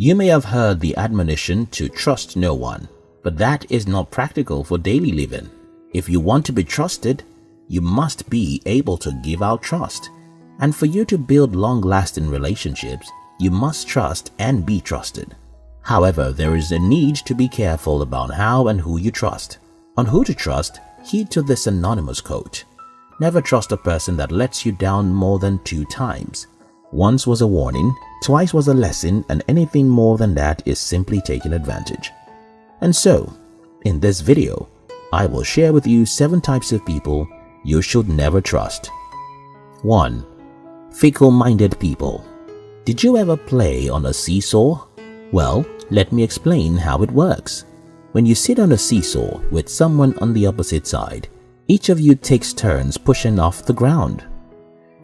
You may have heard the admonition to trust no one, but that is not practical for daily living. If you want to be trusted, you must be able to give out trust. And for you to build long-lasting relationships, you must trust and be trusted. However, there is a need to be careful about how and who you trust. On who to trust, heed to this anonymous quote. Never trust a person that lets you down more than 2 times. Once was a warning, twice was a lesson, and anything more than that is simply taking advantage. And so, in this video, I will share with you 7 types of people you should never trust. 1. Fecal-minded people. Did you ever play on a seesaw? Well, let me explain how it works. When you sit on a seesaw with someone on the opposite side, each of you takes turns pushing off the ground.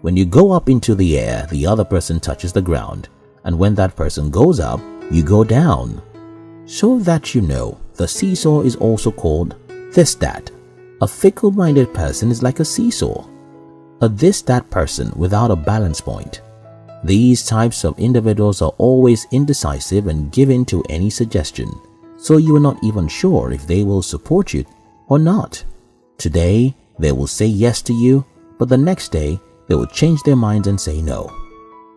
When you go up into the air, the other person touches the ground, and when that person goes up, you go down. So that you know, the seesaw is also called this-that. A fickle-minded person is like a seesaw, a this-that person without a balance point. These types of individuals are always indecisive and given to any suggestion, so you are not even sure if they will support you or not. Today, they will say yes to you, but the next day, they will change their minds and say no.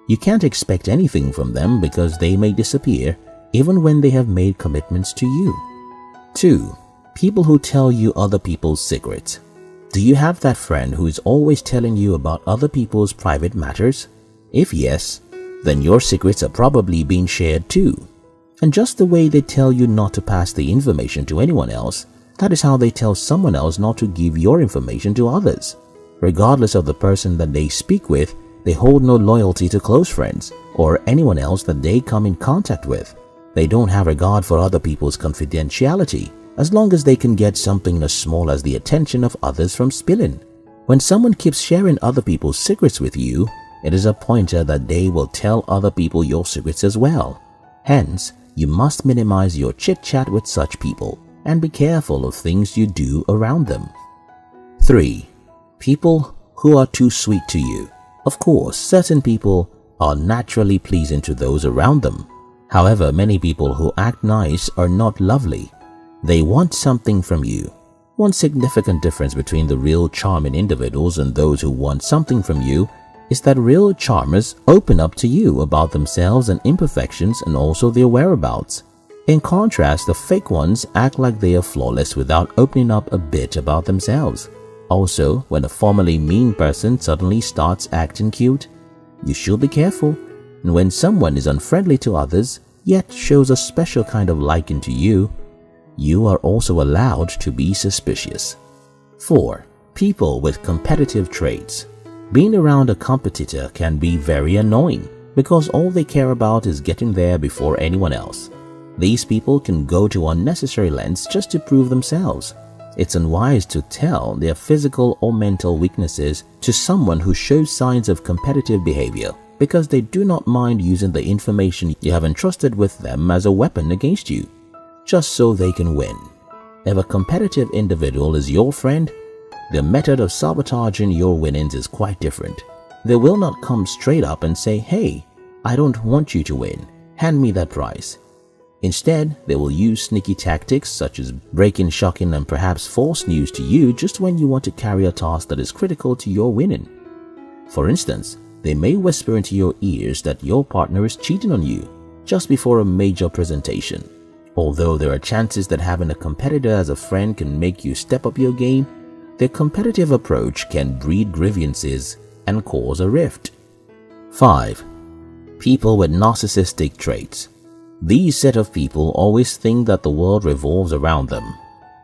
You can't expect anything from them because they may disappear even when they have made commitments to you. 2. People who tell you other people's secrets. Do you have that friend who is always telling you about other people's private matters? If yes, then your secrets are probably being shared too. And just the way they tell you not to pass the information to anyone else, that is how they tell someone else not to give your information to others. Regardless of the person that they speak with, they hold no loyalty to close friends or anyone else that they come in contact with. They don't have regard for other people's confidentiality as long as they can get something as small as the attention of others from spilling. When someone keeps sharing other people's secrets with you, it is a pointer that they will tell other people your secrets as well. Hence, you must minimize your chit-chat with such people and be careful of things you do around them. 3. People who are too sweet to you. Of course, certain people are naturally pleasing to those around them. However, many people who act nice are not lovely. They want something from you. One significant difference between the real charming individuals and those who want something from you is that real charmers open up to you about themselves and imperfections and also their whereabouts. In contrast, the fake ones act like they are flawless without opening up a bit about themselves. Also, when a formerly mean person suddenly starts acting cute, you should be careful. And when someone is unfriendly to others, yet shows a special kind of liking to you, you are also allowed to be suspicious. 4. People with competitive traits. Being around a competitor can be very annoying because all they care about is getting there before anyone else. These people can go to unnecessary lengths just to prove themselves. It's unwise to tell their physical or mental weaknesses to someone who shows signs of competitive behavior because they do not mind using the information you have entrusted with them as a weapon against you, just so they can win. If a competitive individual is your friend, their method of sabotaging your winnings is quite different. They will not come straight up and say, "Hey, I don't want you to win. Hand me that prize." Instead, they will use sneaky tactics such as breaking, shocking, and perhaps false news to you just when you want to carry a task that is critical to your winning. For instance, they may whisper into your ears that your partner is cheating on you just before a major presentation. Although there are chances that having a competitor as a friend can make you step up your game, their competitive approach can breed grievances and cause a rift. 5. People with narcissistic traits. These set of people always think that the world revolves around them.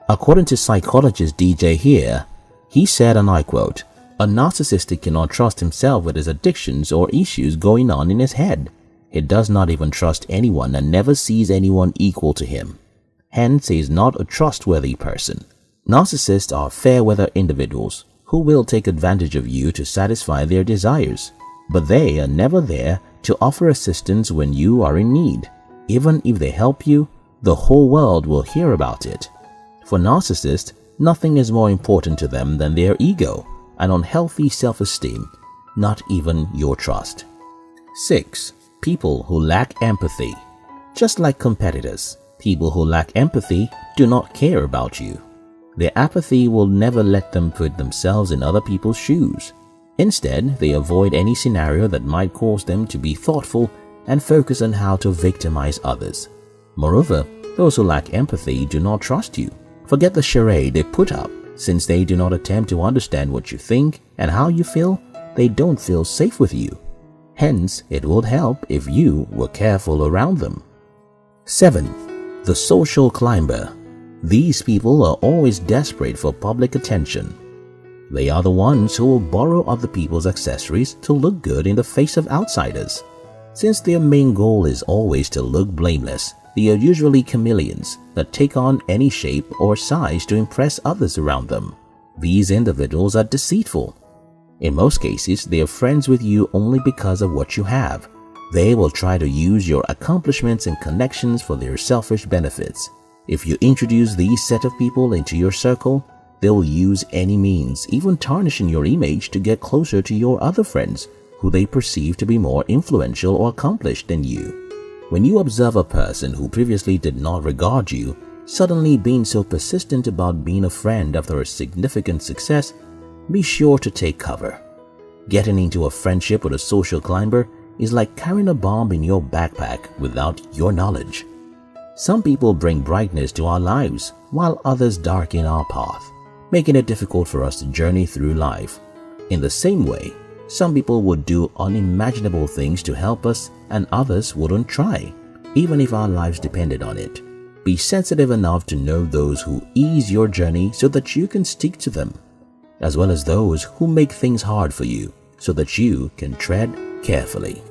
According to psychologist DJ here, he said, and I quote, "A narcissistic cannot trust himself with his addictions or issues going on in his head. He does not even trust anyone and never sees anyone equal to him. Hence, he is not a trustworthy person." Narcissists are fair-weather individuals who will take advantage of you to satisfy their desires, but they are never there to offer assistance when you are in need. Even if they help you, the whole world will hear about it. For narcissists, nothing is more important to them than their ego and unhealthy self-esteem, not even your trust. 6. People who lack empathy. Just like competitors, people who lack empathy do not care about you. Their apathy will never let them put themselves in other people's shoes. Instead, they avoid any scenario that might cause them to be thoughtful and focus on how to victimize others. Moreover, those who lack empathy do not trust you. Forget the charade they put up. Since they do not attempt to understand what you think and how you feel, they don't feel safe with you. Hence, it would help if you were careful around them. 7th, the social climber. These people are always desperate for public attention. They are the ones who will borrow other people's accessories to look good in the face of outsiders. Since their main goal is always to look blameless, they are usually chameleons that take on any shape or size to impress others around them. These individuals are deceitful. In most cases, they are friends with you only because of what you have. They will try to use your accomplishments and connections for their selfish benefits. If you introduce these set of people into your circle, they will use any means, even tarnishing your image, to get closer to your other friends who they perceive to be more influential or accomplished than you. When you observe a person who previously did not regard you suddenly being so persistent about being a friend after a significant success, be sure to take cover. Getting into a friendship with a social climber is like carrying a bomb in your backpack without your knowledge. Some people bring brightness to our lives, while others darken our path, making it difficult for us to journey through life. In the same way, some people would do unimaginable things to help us and others wouldn't try, even if our lives depended on it. Be sensitive enough to know those who ease your journey so that you can stick to them, as well as those who make things hard for you so that you can tread carefully.